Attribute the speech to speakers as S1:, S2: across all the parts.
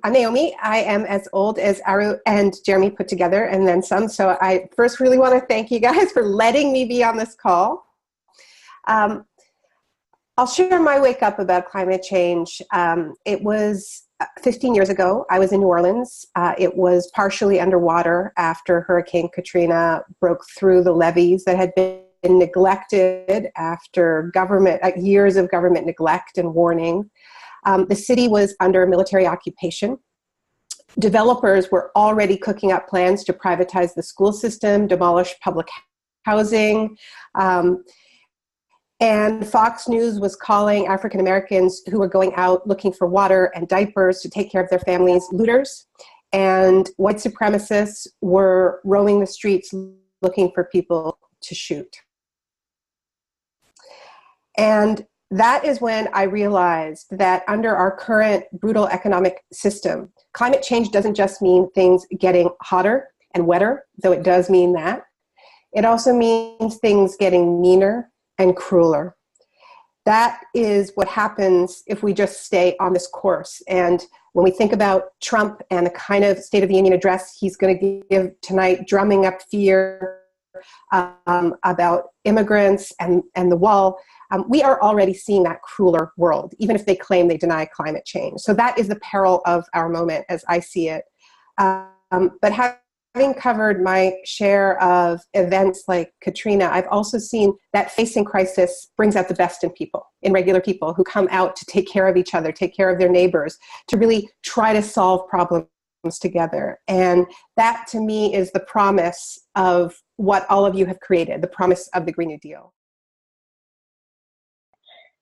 S1: I'm Naomi. I am as old as Aru and Jeremy put together and then some. So I first really want to thank you guys for letting me be on this call. I'll share my wake up about climate change. It was 15 years ago. I was in New Orleans. It was partially underwater after Hurricane Katrina broke through the levees that had been neglected after years of government neglect and warning. The city was under military occupation. Developers were already cooking up plans to privatize the school system, demolish public housing, and Fox News was calling African Americans who were going out looking for water and diapers to take care of their families looters. And white supremacists were roaming the streets looking for people to shoot. And that is when I realized that under our current brutal economic system, climate change doesn't just mean things getting hotter and wetter, though it does mean that. It also means things getting meaner and crueler. That is what happens if we just stay on this course. And when we think about Trump and the kind of State of the Union address he's going to give tonight, drumming up fear about immigrants and the wall, we are already seeing that crueler world, even if they claim they deny climate change. So that is the peril of our moment as I see it. But having covered my share of events like Katrina, I've also seen that facing crisis brings out the best in regular people who come out to take care of each other, take care of their neighbors, to really try to solve problems together. And that to me is the promise of what all of you have created, the promise of the Green New Deal.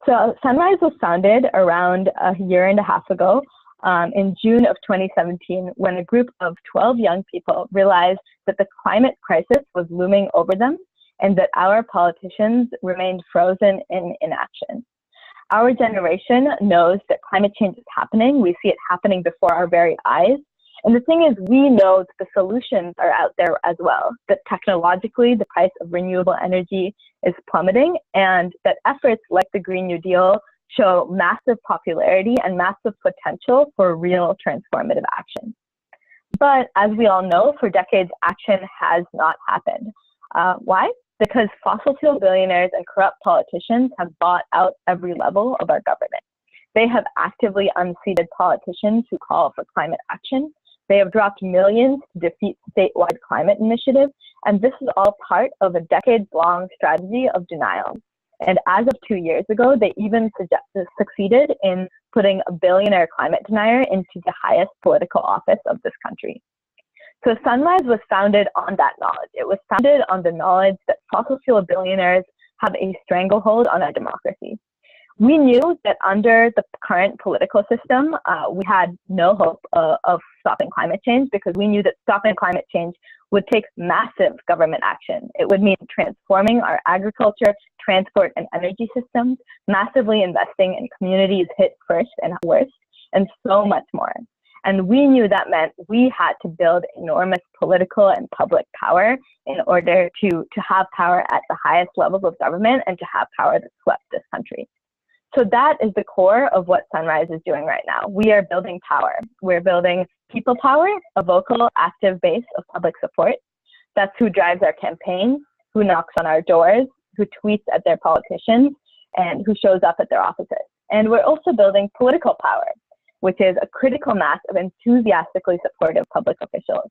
S2: So Sunrise was founded around a year and a half ago. In June of 2017, when a group of 12 young people realized that the climate crisis was looming over them and that our politicians remained frozen in inaction. Our generation knows that climate change is happening. We see it happening before our very eyes. And the thing is, we know that the solutions are out there as well, that technologically the price of renewable energy is plummeting, and that efforts like the Green New Deal show massive popularity and massive potential for real transformative action. But as we all know, for decades, action has not happened. Why? Because fossil fuel billionaires and corrupt politicians have bought out every level of our government. They have actively unseated politicians who call for climate action. They have dropped millions to defeat statewide climate initiatives, and this is all part of a decades-long strategy of denial. And as of 2 years ago, they even succeeded in putting a billionaire climate denier into the highest political office of this country. So Sunrise was founded on that knowledge. It was founded on the knowledge that fossil fuel billionaires have a stranglehold on our democracy. We knew that under the current political system, we had no hope of stopping climate change, because we knew that stopping climate change would take massive government action. It would mean transforming our agriculture, transport, and energy systems, massively investing in communities hit first and worst, and so much more. And we knew that meant we had to build enormous political and public power in order to have power at the highest levels of government and to have power that swept this country. So that is the core of what Sunrise is doing right now. We are building power. We're building people power, a vocal, active base of public support. That's who drives our campaigns, who knocks on our doors, who tweets at their politicians, and who shows up at their offices. And we're also building political power, which is a critical mass of enthusiastically supportive public officials.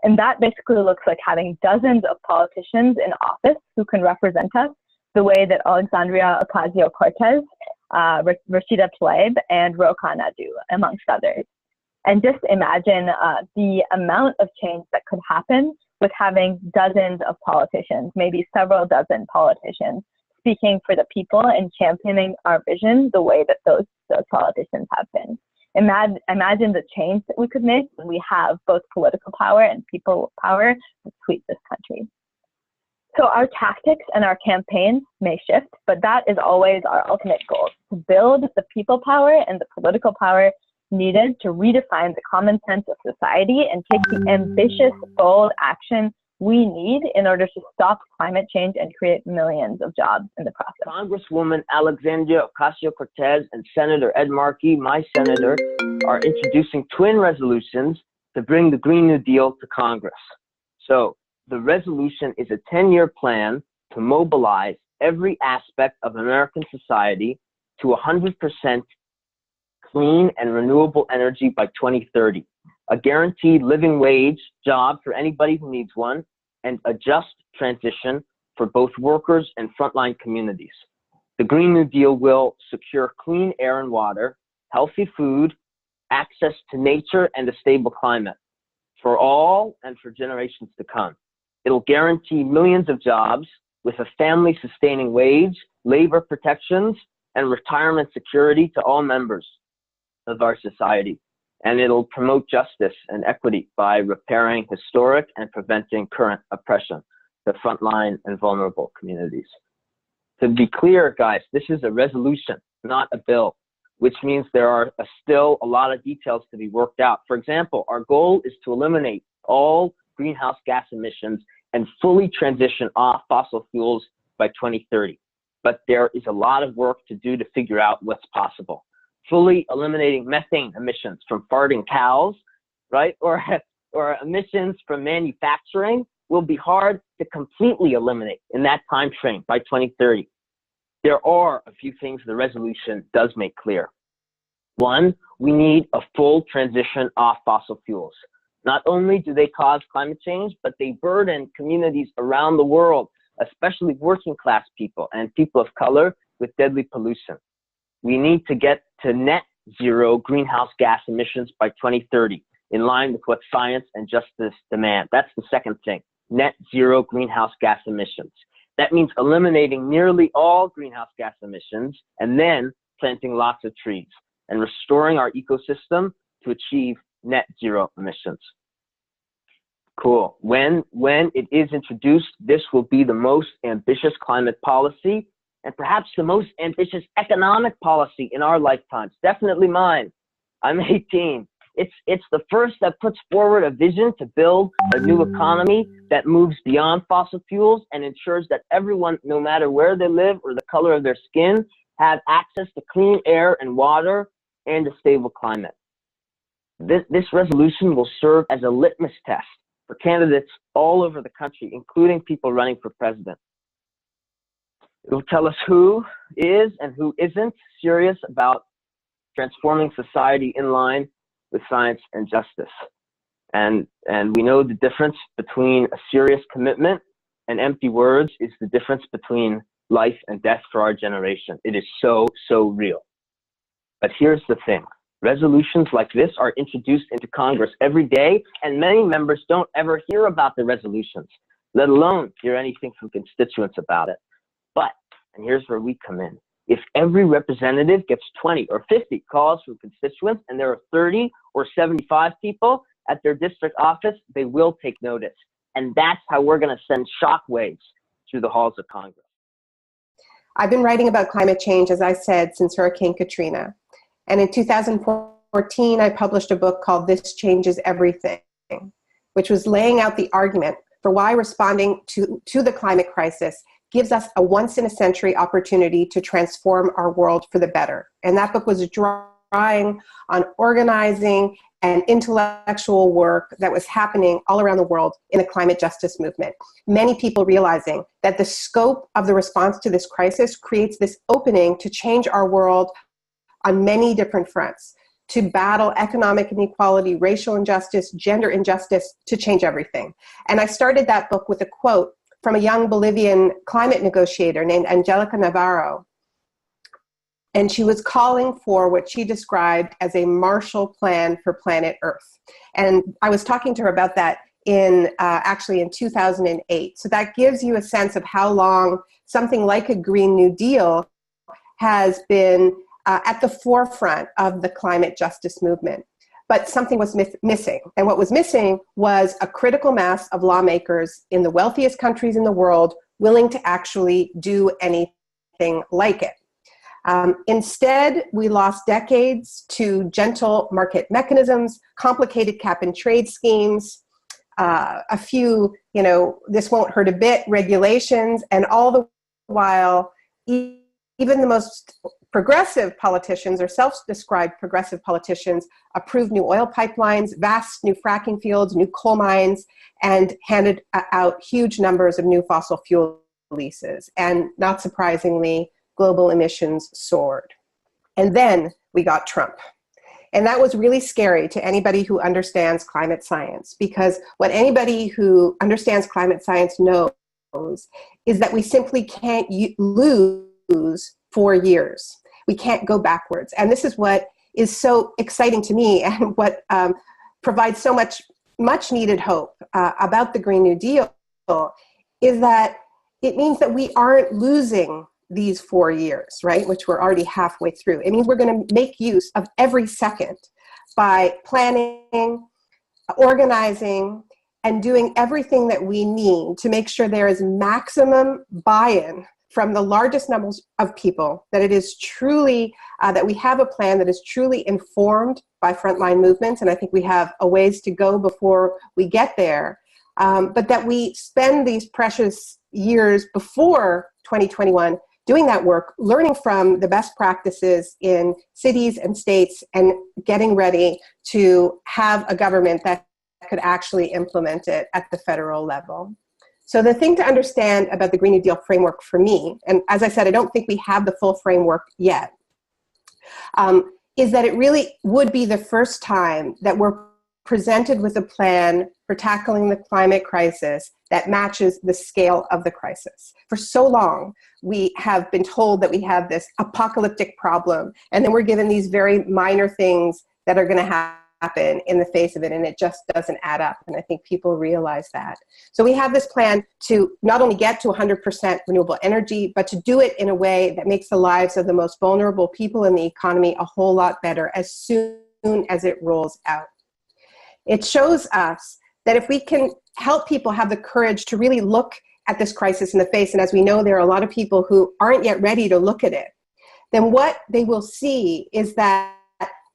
S2: And that basically looks like having dozens of politicians in office who can represent us the way that Alexandria Ocasio-Cortez, Rashida Tlaib, and Rokhana do, amongst others. And just imagine the amount of change that could happen with having dozens of politicians, maybe several dozen politicians, speaking for the people and championing our vision the way that those politicians have been. Imagine the change that we could make when we have both political power and people power to sweep this country. So our tactics and our campaigns may shift, but that is always our ultimate goal, to build the people power and the political power needed to redefine the common sense of society and take the ambitious, bold action we need in order to stop climate change and create millions of jobs in the process.
S3: Congresswoman Alexandria Ocasio-Cortez and Senator Ed Markey, my senator, are introducing twin resolutions to bring the Green New Deal to Congress. So the resolution is a 10-year plan to mobilize every aspect of American society to 100% clean and renewable energy by 2030, a guaranteed living wage job for anybody who needs one, and a just transition for both workers and frontline communities. The Green New Deal will secure clean air and water, healthy food, access to nature, and a stable climate for all and for generations to come. It'll guarantee millions of jobs with a family-sustaining wage, labor protections, and retirement security to all members of our society. And it'll promote justice and equity by repairing historic and preventing current oppression to frontline and vulnerable communities. To be clear, guys, this is a resolution, not a bill, which means there are still a lot of details to be worked out. For example, our goal is to eliminate all greenhouse gas emissions and fully transition off fossil fuels by 2030. But there is a lot of work to do to figure out what's possible. Fully eliminating methane emissions from farting cows, right? Or emissions from manufacturing will be hard to completely eliminate in that time frame by 2030. There are a few things the resolution does make clear. One, we need a full transition off fossil fuels. Not only do they cause climate change, but they burden communities around the world, especially working class people and people of color, with deadly pollution. We need to get to net zero greenhouse gas emissions by 2030, in line with what science and justice demand. That's the second thing, net zero greenhouse gas emissions. That means eliminating nearly all greenhouse gas emissions and then planting lots of trees and restoring our ecosystem to achieve net zero emissions. Cool. When it is introduced, this will be the most ambitious climate policy and perhaps the most ambitious economic policy in our lifetimes. Definitely mine. I'm 18. It's the first that puts forward a vision to build a new economy that moves beyond fossil fuels and ensures that everyone, no matter where they live or the color of their skin, have access to clean air and water and a stable climate. This resolution will serve as a litmus test for candidates all over the country, including people running for president. It will tell us who is and who isn't serious about transforming society in line with science and justice. And we know the difference between a serious commitment and empty words is the difference between life and death for our generation. It is so, so real. But here's the thing. Resolutions like this are introduced into Congress every day, and many members don't ever hear about the resolutions, let alone hear anything from constituents about it. But, and here's where we come in, if every representative gets 20 or 50 calls from constituents and there are 30 or 75 people at their district office, they will take notice. And that's how we're going to send shockwaves through the halls of Congress.
S1: I've been writing about climate change, as I said, since Hurricane Katrina. And in 2014, I published a book called This Changes Everything, which was laying out the argument for why responding to the climate crisis gives us a once-in-a-century opportunity to transform our world for the better. And that book was drawing on organizing and intellectual work that was happening all around the world in the climate justice movement. Many people realizing that the scope of the response to this crisis creates this opening to change our world on many different fronts, to battle economic inequality, racial injustice, gender injustice, to change everything. And I started that book with a quote from a young Bolivian climate negotiator named Angelica Navarro. And she was calling for what she described as a Marshall Plan for planet Earth. And I was talking to her about that actually in 2008. So that gives you a sense of how long something like a Green New Deal has been at the forefront of the climate justice movement. But something was missing. And what was missing was a critical mass of lawmakers in the wealthiest countries in the world willing to actually do anything like it. Instead, we lost decades to gentle market mechanisms, complicated cap and trade schemes, a few, this won't hurt a bit regulations, and all the while, even the most progressive politicians, or self-described progressive politicians, approved new oil pipelines, vast new fracking fields, new coal mines, and handed out huge numbers of new fossil fuel leases. And not surprisingly, global emissions soared. And then we got Trump. And that was really scary to anybody who understands climate science, because what anybody who understands climate science knows is that we simply can't lose 4 years. We can't go backwards. And this is what is so exciting to me, and what provides so much needed hope about the Green New Deal, is that it means that we aren't losing these 4 years, right, which we're already halfway through. It means we're going to make use of every second by planning, organizing, and doing everything that we need to make sure there is maximum buy-in from the largest numbers of people, that it is truly, that we have a plan that is truly informed by frontline movements, and I think we have a ways to go before we get there, but that we spend these precious years before 2021 doing that work, learning from the best practices in cities and states, and getting ready to have a government that could actually implement it at the federal level. So the thing to understand about the Green New Deal framework for me, and as I said, I don't think we have the full framework yet, is that it really would be the first time that we're presented with a plan for tackling the climate crisis that matches the scale of the crisis. For so long, we have been told that we have this apocalyptic problem, and then we're given these very minor things that are going to happen in the face of it, and it just doesn't add up. And I think people realize that. So we have this plan to not only get to 100% renewable energy, but to do it in a way that makes the lives of the most vulnerable people in the economy a whole lot better as soon as it rolls out. It shows us that if we can help people have the courage to really look at this crisis in the face, and as we know, there are a lot of people who aren't yet ready to look at it, then what they will see is that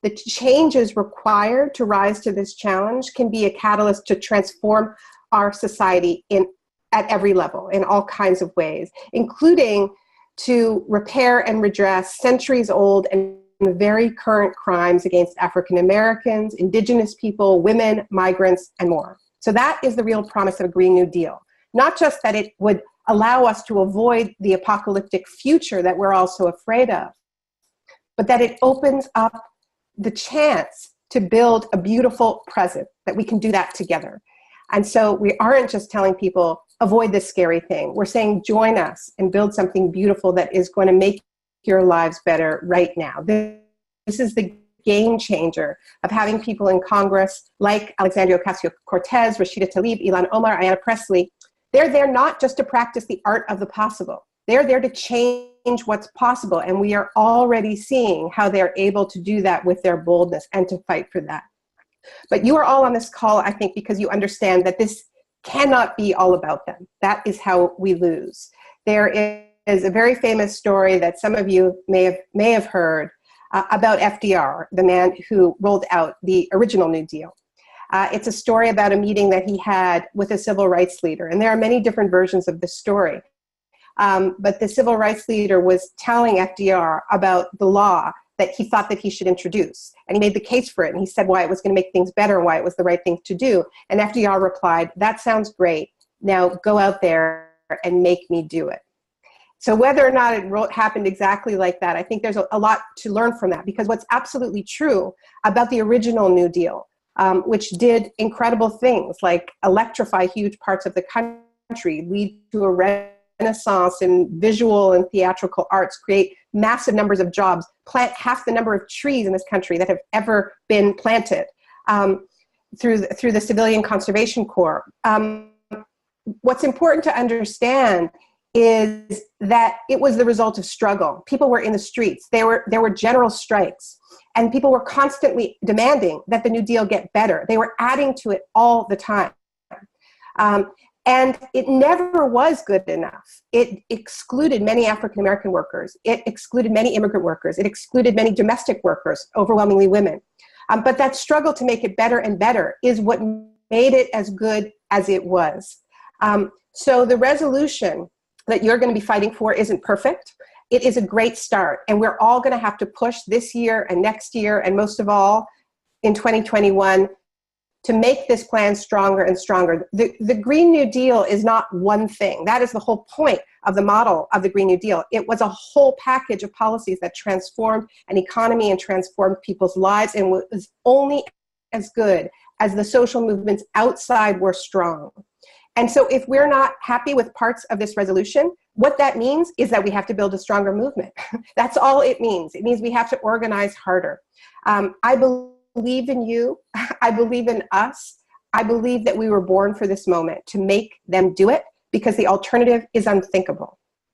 S1: the changes required to rise to this challenge can be a catalyst to transform our society at every level, in all kinds of ways, including to repair and redress centuries-old and very current crimes against African Americans, Indigenous people, women, migrants, and more. So that is the real promise of a Green New Deal. Not just that it would allow us to avoid the apocalyptic future that we're all so afraid of, but that it opens up the chance to build a beautiful present, that we can do that together. And so we aren't just telling people, avoid this scary thing. We're saying, join us and build something beautiful that is going to make your lives better right now. This is the game changer of having people in Congress like Alexandria Ocasio-Cortez, Rashida Tlaib, Ilhan Omar, Ayanna Pressley. They're there not just to practice the art of the possible. They're there to change what's possible, and we are already seeing how they're able to do that with their boldness and to fight for that. But you are all on this call, I think, because you understand that this cannot be all about them. That is how we lose. There is a very famous story that some of you may have heard about FDR, the man who rolled out the original New Deal. It's a story about a meeting that he had with a civil rights leader, and there are many different versions of this story. But the civil rights leader was telling FDR about the law that he thought that he should introduce. And he made the case for it, and he said why it was going to make things better and why it was the right thing to do. And FDR replied, that sounds great. Now go out there and make me do it. So whether or not it happened exactly like that, I think there's a lot to learn from that, because what's absolutely true about the original New Deal, which did incredible things like electrify huge parts of the country, lead to a renaissance in visual and theatrical arts, create massive numbers of jobs, plant half the number of trees in this country that have ever been planted through the Civilian Conservation Corps. What's important to understand is that it was the result of struggle. People were in the streets. There were general strikes, and people were constantly demanding that the New Deal get better. They were adding to it all the time. And it never was good enough. It excluded many African-American workers. It excluded many immigrant workers. It excluded many domestic workers, overwhelmingly women. But that struggle to make it better and better is what made it as good as it was. So the resolution that you're going to be fighting for isn't perfect. it is a great start. And we're all going to have to push this year and next year, and most of all in 2021, to make this plan stronger and stronger. The Green New Deal is not one thing. That is the whole point of the model of the Green New Deal. It was a whole package of policies that transformed an economy and transformed people's lives, and was only as good as the social movements outside were strong. And so if we're not happy with parts of this resolution, what that means is that we have to build a stronger movement. That's all it means. It means we have to organize harder. I believe in you. I believe in us. I believe that we were born for this moment to make them do it, because the alternative is unthinkable.